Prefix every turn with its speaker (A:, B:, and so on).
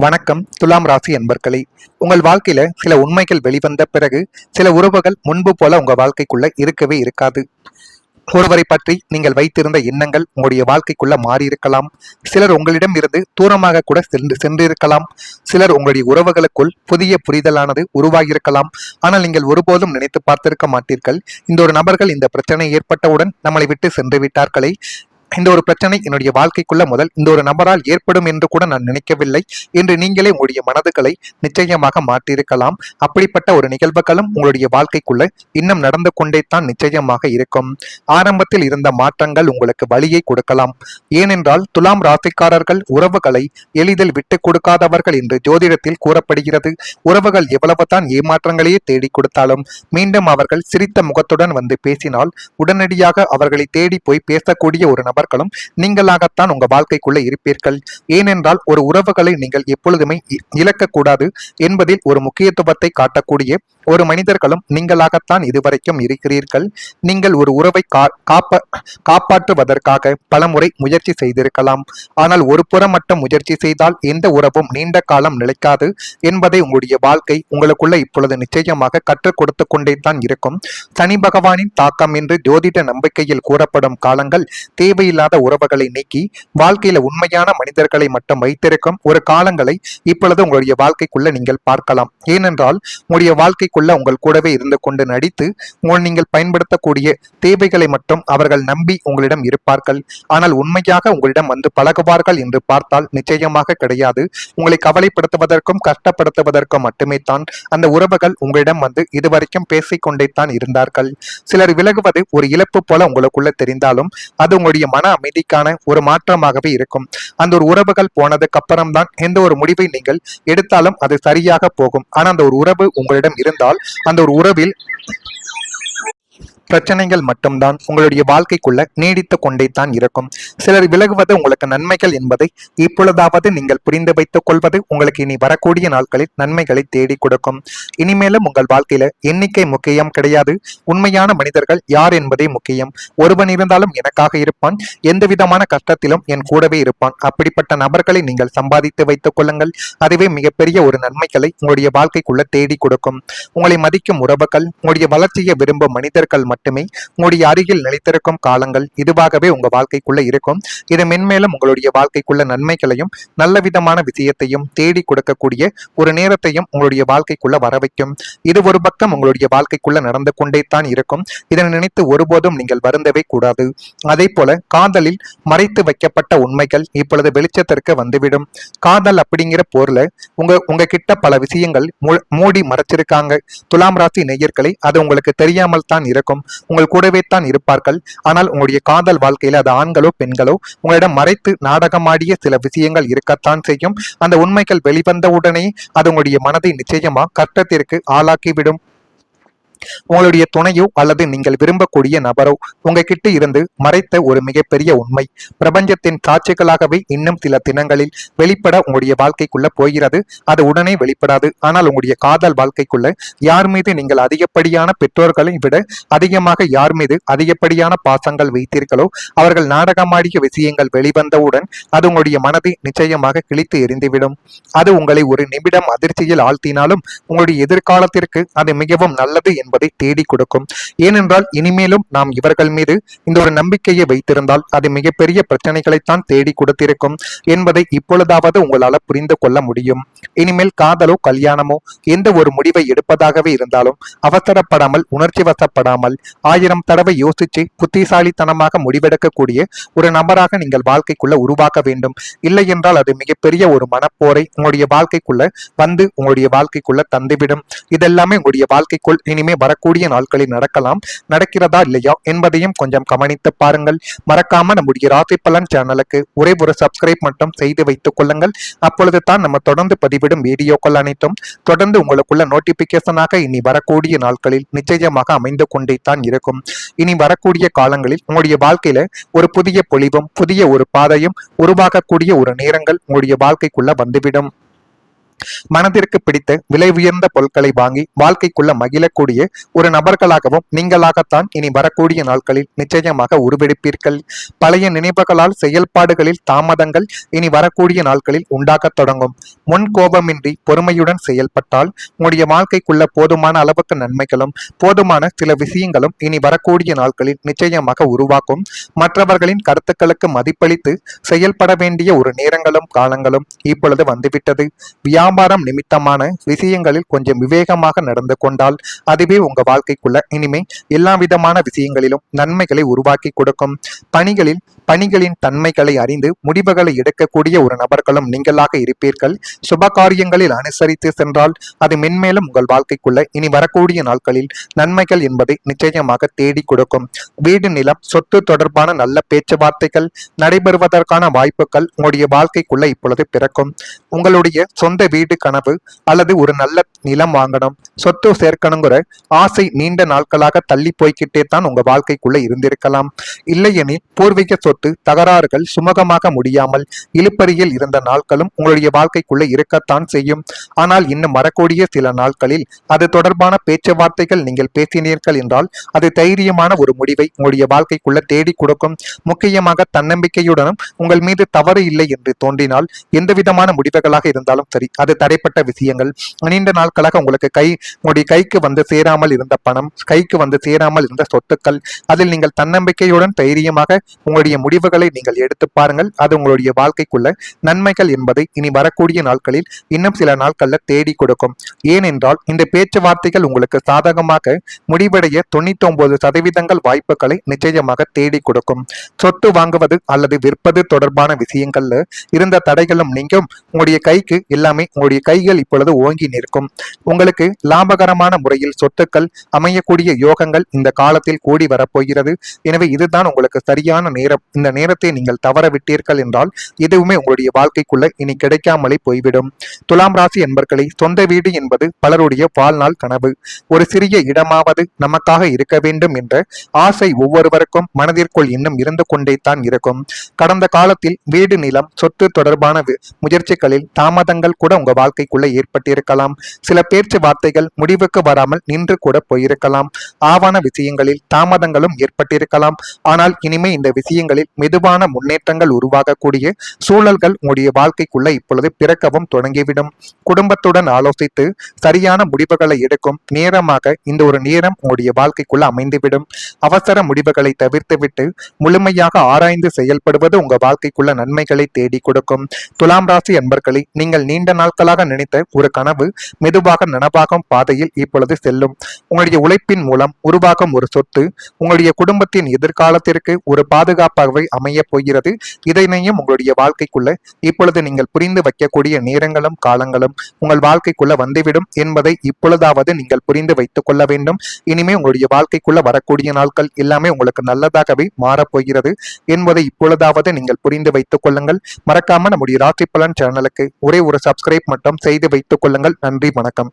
A: வணக்கம். துலாம் ராசி என்பர்களே, உங்கள் வாழ்க்கையில சில உண்மைகள் வெளிவந்த பிறகு சில உறவுகள் முன்பு போல உங்க வாழ்க்கைக்குள்ள இருக்கவே இருக்காது. ஒருவரை பற்றி நீங்கள் வைத்திருந்த எண்ணங்கள் உங்களுடைய வாழ்க்கைக்குள்ள மாறி இருக்கலாம். சிலர் உங்களிடம் இருந்து தூரமாக கூட சென்றிருக்கலாம். சிலர் உங்களுடைய உறவுகளுக்குள் புதிய புரிதலானது உருவாகியிருக்கலாம். ஆனால் நீங்கள் ஒருபோதும் நினைத்து பார்த்திருக்க மாட்டீர்கள், இந்த ஒரு நபர்கள் இந்த பிரச்சனை ஏற்பட்டவுடன் நம்மளை விட்டு சென்று விட்டார்களே, இந்த ஒரு பிரச்சனை என்னுடைய வாழ்க்கைக்குள்ள முதல் இந்த ஒரு நபரால் ஏற்படும் என்று கூட நான் நினைக்கவில்லை என்று நீங்களே உங்களுடைய மனதுகளை நிச்சயமாக மாற்றியிருக்கலாம். அப்படிப்பட்ட ஒரு நிகழ்வுகளும் உங்களுடைய வாழ்க்கைக்குள்ள இன்னும் நடந்து கொண்டே தான் நிச்சயமாக இருக்கும். ஆரம்பத்தில் இருந்த மாற்றங்கள் உங்களுக்கு வழியை கொடுக்கலாம். ஏனென்றால் துலாம் ராசிக்காரர்கள் உறவுகளை எளிதில் விட்டு கொடுக்காதவர்கள் என்று ஜோதிடத்தில் கூறப்படுகிறது. உறவுகள் எவ்வளவுதான் ஏமாற்றங்களையே தேடி கொடுத்தாலும் மீண்டும் அவர்கள் சிரித்த முகத்துடன் வந்து பேசினால் உடனடியாக அவர்களை தேடி போய் பேசக்கூடிய ஒரு நபர்களும் நீங்களாகத்தான் உங்க வாழ்க்கைக்குள்ள இருப்பீர்கள். ஏனென்றால் ஒரு உறவுகளை நீங்கள் எப்பொழுதுமே இழக்கக்கூடாது என்பதில் ஒரு முக்கியத்துவத்தை காட்டக்கூடிய ஒரு மனிதர்களும் நீங்களாகத்தான் இதுவரைக்கும் இருக்கிறீர்கள். நீங்கள் ஒரு உறவை காப்பாற்றுவதற்காக பலமுறை முயற்சி செய்திருக்கலாம். ஆனால் ஒரு புறம் மட்டும் முயற்சி செய்தால் எந்த உறவும் நீண்ட காலம் நிலைக்காது என்பதை உங்களுடைய வாழ்க்கை உங்களுக்குள்ள இப்பொழுது நிச்சயமாக கற்றுக் கொடுத்து கொண்டே தான் இருக்கும். சனி பகவானின் தாக்கம் என்று ஜோதிட நம்பிக்கையில் கூறப்படும் காலங்கள் தேவையில்லாத உறவுகளை நீக்கி வாழ்க்கையில உண்மையான மனிதர்களை மட்டும் வைத்திருக்கும் ஒரு காலங்களை இப்பொழுது உங்களுடைய வாழ்க்கைக்குள்ள நீங்கள் பார்க்கலாம். ஏனென்றால் உங்களுடைய வாழ்க்கைக்குள்ள உங்கள் கூடவே இருந்து கொண்டு நடித்து நீங்கள் பயன்படுத்தக்கூடிய தேவைகளை மட்டும் அவர்கள் நம்பி உங்களிடம் இருப்பார்கள். ஆனால் உண்மையாக உங்களிடம் வந்து பழகுவார்கள் என்று பார்த்தால் நிச்சயமாக கிடையாது. உங்களை கவலைப்படுத்துவதற்கும் கஷ்டப்படுத்துவதற்கும் மட்டுமே தான் அந்த உறவுகள் உங்களிடம் வந்து இதுவரைக்கும் பேசிக்கொண்டே தான் இருந்தார்கள். சிலர் விலகுவது ஒரு இழப்பு போல உங்களுக்குள்ள தெரிந்தாலும் அது உங்களுடைய மன அமைதிக்கான ஒரு மாற்றமாகவே இருக்கும். அந்த ஒரு உறவுகள் போனதுக்கு அப்புறம் தான் எந்த ஒரு முடிவை நீங்கள் எடுத்தாலும் அது சரியாக போகும். ஆனால் அந்த ஒரு உறவு உங்களிடம் இருந்தால் அந்த ஒரு உறவில் பிரச்சனைகள் மட்டும்தான் உங்களுடைய வாழ்க்கைக்குள்ள நீடித்து கொண்டே தான் இருக்கும். சிலர் விலகுவது உங்களுக்கு நன்மைகள் என்பதை இப்பொழுதாவது நீங்கள் புரிந்து வைத்துக் கொள்வது உங்களுக்கு இனி வரக்கூடிய நாட்களில் நன்மைகளை தேடி கொடுக்கும். இனிமேலும் உங்கள் வாழ்க்கையில எண்ணிக்கை முக்கியம் கிடையாது, உண்மையான மனிதர்கள் யார் என்பதே முக்கியம். ஒருவன் இருந்தாலும் எனக்காக இருப்பான், எந்த விதமான கஷ்டத்திலும் என் கூடவே இருப்பான். அப்படிப்பட்ட நபர்களை நீங்கள் சம்பாதித்து வைத்துக் கொள்ளுங்கள். அதுவே மிகப்பெரிய ஒரு நன்மைகளை உங்களுடைய வாழ்க்கைக்குள்ள தேடி கொடுக்கும். உங்களை மதிக்கும் உறவுகள், உங்களுடைய வளர்ச்சியை விரும்பும் மனிதர்கள் மட்டுமே உங்களுடைய அருகில் நிலைத்திருக்கும் காலங்கள் இதுவாகவே உங்க வாழ்க்கைக்குள்ள இருக்கும். இது மென்மேலும் உங்களுடைய வாழ்க்கைக்குள்ள நன்மைகளையும் நல்ல விதமான விஷயத்தையும் தேடி கொடுக்கக்கூடிய ஒரு நேரத்தையும் உங்களுடைய வாழ்க்கைக்குள்ள வர வைக்கும். இது ஒரு பக்கம் உங்களுடைய வாழ்க்கைக்குள்ள நடந்து கொண்டே தான் இருக்கும். இதனை நினைத்து ஒருபோதும் நீங்கள் வருந்தவே கூடாது. அதே போல காதலில் மறைத்து வைக்கப்பட்ட உண்மைகள் இப்பொழுது வெளிச்சத்திற்கு வந்துவிடும். காதல் அப்படிங்கிற போர்ல உங்க கிட்ட பல விஷயங்கள் மூடி மறைச்சிருக்காங்க. துலாம் ராசி நேயர்களை அது உங்களுக்கு தெரியாமல் தான் இருக்கும். உங்கள் கூடவே தான் இருப்பார்கள். ஆனால் உங்களுடைய காதல் வாழ்க்கையில அது ஆண்களோ பெண்களோ உங்களிடம் மறைத்து நாடகமாடிய சில விஷயங்கள் இருக்கத்தான் செய்யும். அந்த உண்மைகள் வெளிவந்தவுடனே அது உங்களுடைய மனதை நிச்சயமா கஷ்டத்திற்கு ஆளாக்கிவிடும். உங்களுடைய துணையோ அல்லது நீங்கள் விரும்பக்கூடிய நபரோ உங்ககிட்ட இருந்து மறைத்த ஒரு மிகப்பெரிய உண்மை பிரபஞ்சத்தின் சாட்சிகளாகவே இன்னும் சில தினங்களில் வெளிப்பட உங்களுடைய வாழ்க்கைக்குள்ள போகிறது. அது உடனே வெளிப்படாது. ஆனால் உங்களுடைய காதல் வாழ்க்கைக்குள்ள யார் மீது நீங்கள் அதிகப்படியான பெற்றோர்களை விட அதிகமாக யார் மீது அதிகப்படியான பாசங்கள் வைத்தீர்களோ அவர்கள் நாடகமாடிய விஷயங்கள் வெளிவந்தவுடன் அது உங்களுடைய மனதை நிச்சயமாக கிழித்து எறிந்துவிடும். அது உங்களை ஒரு நிமிடம் அதிர்ச்சியில் ஆழ்த்தினாலும் உங்களுடைய எதிர்காலத்திற்கு அது மிகவும் நல்லது என்பதை தேடி கொடுக்கும். ஏனென்றால் இனிமேலும் நாம் இவர்கள் மீது இந்த ஒரு நம்பிக்கையை வைத்திருந்தால் அது மிகப்பெரிய பிரச்சனைகளைத்தான் தேடி கொடுத்திருக்கும் என்பதை இப்பொழுதாவது உங்களால புரிந்து கொள்ள முடியும். இனிமேல் காதலோ கல்யாணமோ எந்த ஒரு முடிவை எடுப்பதாகவே இருந்தாலும் அவசரப்படாமல் உணர்ச்சி வசப்படாமல் 1000 தடவை யோசிச்சு புத்திசாலித்தனமாக முடிவெடுக்கக்கூடிய ஒரு நபராக நீங்கள் வாழ்க்கைக்குள்ள உருவாக்க வேண்டும். இல்லை என்றால் அது மிகப்பெரிய ஒரு மனப்போரை உங்களுடைய வாழ்க்கைக்குள்ள வந்து உங்களுடைய வாழ்க்கைக்குள்ள தந்துவிடும். இதெல்லாமே உங்களுடைய வாழ்க்கைக்குள் இனிமே வரக்கூடிய நாட்களில் நடக்கலாம். நடக்கிறதா இல்லையா என்பதையும் கொஞ்சம் கவனித்து பாருங்கள். மறக்காம நம்முடைய ராசி பலன் சேனலுக்கு ஒரே ஒரு சப்ஸ்கிரைப் மட்டும் செய்து வைத்துக் கொள்ளுங்கள். அப்பொழுது தான் நம்ம தொடர்ந்து பதிவிடும் வீடியோக்கள் அனைத்தும் தொடர்ந்து உங்களுக்குள்ள நோட்டிபிகேஷனாக இனி வரக்கூடிய நாட்களில் நிச்சயமாக அமைந்து கொண்டே தான் இருக்கும். இனி வரக்கூடிய காலங்களில் உங்களுடைய வாழ்க்கையில ஒரு புதிய பொலிவும் புதிய ஒரு பாதையும் உருவாகக்கூடிய ஒரு நேரங்கள் உங்களுடைய வாழ்க்கைக்குள்ள வந்துவிடும். மனதிற்கு பிடித்த விலை உயர்ந்த பொருட்களை வாங்கி வாழ்க்கைக்குள்ள மகிழக்கூடிய ஒரு நபர்களாகவும் நீங்களாகத்தான் இனி வரக்கூடிய நாட்களில் நிச்சயமாக உருவெடுப்பீர்கள். பழைய நினைவுகளால் செயல்பாடுகளில் தாமதங்கள் இனி வரக்கூடிய நாட்களில் உண்டாகத் தொடங்கும். முன் கோபமின்றி பொறுமையுடன் செயல்பட்டால் உங்களுடைய வாழ்க்கைக்குள்ள போதுமான அளவுக்கு நன்மைகளும் போதுமான சில விஷயங்களும் இனி வரக்கூடிய நாட்களில் நிச்சயமாக உருவாக்கும். மற்றவர்களின் கருத்துக்களுக்கு மதிப்பளித்து செயல்பட வேண்டிய ஒரு நேரங்களும் காலங்களும் இப்பொழுது வந்துவிட்டது. வியாபாரம் நிமித்தமான விஷயங்களில் கொஞ்சம் விவேகமாக நடந்து கொண்டால் அதுவே உங்க வாழ்க்கைக்குள்ள இனிமே எல்லா விதமான விஷயங்களிலும் நன்மைகளை உருவாக்கி கொடுக்கும். பணிகளின் தன்மைகளை அறிந்து முடிவுகளை எடுக்கக்கூடிய ஒரு நபர்களும் நீங்களாக இருப்பீர்கள். சுப காரியங்களில் அனுசரித்து சென்றால் அது மென்மேலும் உங்கள் வாழ்க்கைக்குள்ள இனி வரக்கூடிய நாட்களில் நன்மைகள் என்பதை நிச்சயமாக தேடி கொடுக்கும். வீடு நிலம் சொத்து தொடர்பான நல்ல பேச்சுவார்த்தைகள் நடைபெறுவதற்கான வாய்ப்புகள் உங்களுடைய வாழ்க்கைக்குள்ள இப்பொழுது பிறக்கும். உங்களுடைய சொந்த வீடு கனவு அல்லது ஒரு நல்ல நிலம் வாங்கணும் சொத்து சேர்க்கணுங்கிற ஆசை நீண்ட நாட்களாக தள்ளி போய்கிட்டே தான் உங்க வாழ்க்கைக்குள்ள இருந்திருக்கலாம். இல்லையெனில் பூர்வீக சொத்து தகராறுகள் சுமூகமாக முடியாமல் இழுப்பறியில் இருந்த நாட்களும் உங்களுடைய வாழ்க்கைக்குள்ள இருக்கத்தான் செய்யும். ஆனால் இன்னும் வரக்கூடிய சில நாட்களில் அது தொடர்பான பேச்சுவார்த்தைகள் நீங்கள் பேசினீர்கள் என்றால் அது தைரியமான ஒரு முடிவை உங்களுடைய வாழ்க்கைக்குள்ள தேடி கொடுக்கும். முக்கியமாக தன்னம்பிக்கையுடனும் உங்கள் மீது தவறு இல்லை என்று தோன்றினால் எந்த விதமான முடிவுகளாக இருந்தாலும் சரி அது தடைப்பட்ட விஷயங்கள் நீண்ட நாட்களாக உங்களுடைய கைக்கு வந்து சேராமல் இருந்த பணம் கைக்கு வந்து சேராமல் இருந்த சொத்துக்கள் அதில் நீங்கள் தன்னம்பிக்கையுடன் தைரியமாக உங்களுடைய முடிவுகளை நீங்கள் எடுத்து பாருங்கள். அது உங்களுடைய வாழ்க்கைக்குள்ள நன்மைகள் என்பதை இனி வரக்கூடிய நாட்களில் இன்னும் சில நாட்கள்ல தேடி கொடுக்கும். ஏனென்றால் இந்த பேச்சுவார்த்தைகள் உங்களுக்கு சாதகமாக முடிவடைய 99% வாய்ப்புகளை நிச்சயமாக தேடி கொடுக்கும். சொத்து வாங்குவது அல்லது விற்பது தொடர்பான விஷயங்கள்ல இருந்த தடைகளும் நீங்கும். உங்களுடைய கைக்கு எல்லாமே உங்களுடைய கைகள் இப்பொழுது ஓங்கி நிற்கும். உங்களுக்கு லாபகரமான முறையில் சொத்துக்கள் அமையக்கூடிய யோகங்கள் இந்த காலத்தில் கூடி வரப்போகிறது. எனவே இதுதான் உங்களுக்கு சரியான நேரம். இந்த நேரத்தை நீங்கள் தவற விட்டீர்கள் என்றால் எதுவுமே உங்களுடைய வாழ்க்கைக்குள்ள இனி கிடைக்காமலே போய்விடும். துலாம் ராசி என்பர்களை சொந்த வீடு என்பது பலருடைய வாழ்நாள் கனவு. ஒரு சிறிய இடமாவது நமக்காக இருக்க வேண்டும் என்ற ஆசை ஒவ்வொருவருக்கும் மனதிற்குள் இன்னும் இருந்து கொண்டே தான் இருக்கும். கடந்த காலத்தில் வீடு நிலம் சொத்து தொடர்பான முயற்சிகளில் தாமதங்கள் கூட உங்க வாழ்க்கைக்குள்ள ஏற்பட்டிருக்கலாம். சில பேச்சுவார்த்தைகள் முடிவுக்கு வராமல் நின்று கூட போயிருக்கலாம். ஆவண விஷயங்களில் தாமதங்களும் ஏற்பட்டிருக்கலாம். ஆனால் இனிமே இந்த விஷயங்களில் மெதுவான முன்னேற்றங்கள் உருவாகக்கூடிய சூழல்கள் உங்களுடைய வாழ்க்கைக்குள்ள இப்பொழுது பிறக்கவும் தொடங்கிவிடும். குடும்பத்துடன் ஆலோசித்து சரியான முடிவுகளை எடுக்கும் நேரமாக இந்த ஒரு நேரம் உங்களுடைய வாழ்க்கைக்குள்ள அமைந்துவிடும். அவசர முடிவுகளை தவிர்த்துவிட்டு முழுமையாக ஆராய்ந்து செயல்படுவது உங்க வாழ்க்கைக்குள்ள நன்மைகளை தேடி கொடுக்கும். துலாம் ராசி அன்பர்களை நீங்கள் நீண்ட நாட்களாக நினைத்த ஒரு கனவு மெதுவாக நனவாகும் பாதையில் இப்பொழுது செல்லும். உங்களுடைய உழைப்பின் மூலம் உருவாகும் ஒரு சொத்து உங்களுடைய குடும்பத்தின் எதிர்காலத்திற்கு ஒரு பாதுகாப்பாகவே அமைய போகிறது. இதனையும் உங்களுடைய வாழ்க்கைக்குள்ள இப்பொழுது நீங்கள் புரிந்து வைக்கக்கூடிய நேரங்களும் காலங்களும் உங்கள் வாழ்க்கைக்குள்ள வந்துவிடும் என்பதை இப்பொழுதாவது நீங்கள் புரிந்து வைத்துக் கொள்ள வேண்டும். இனிமே உங்களுடைய வாழ்க்கைக்குள்ள வரக்கூடிய நாட்கள் எல்லாமே உங்களுக்கு நல்லதாகவே மாறப்போகிறது என்பதை இப்பொழுதாவது நீங்கள் புரிந்து வைத்துக் கொள்ளுங்கள். மறக்காம நம்முடைய ராசி பலன் சேனலுக்கு ஒரே ஒரு சப்ஸ்கிரைப் மட்டும் செய்து வைத்துக் கொள்ளுங்கள். நன்றி, வணக்கம்.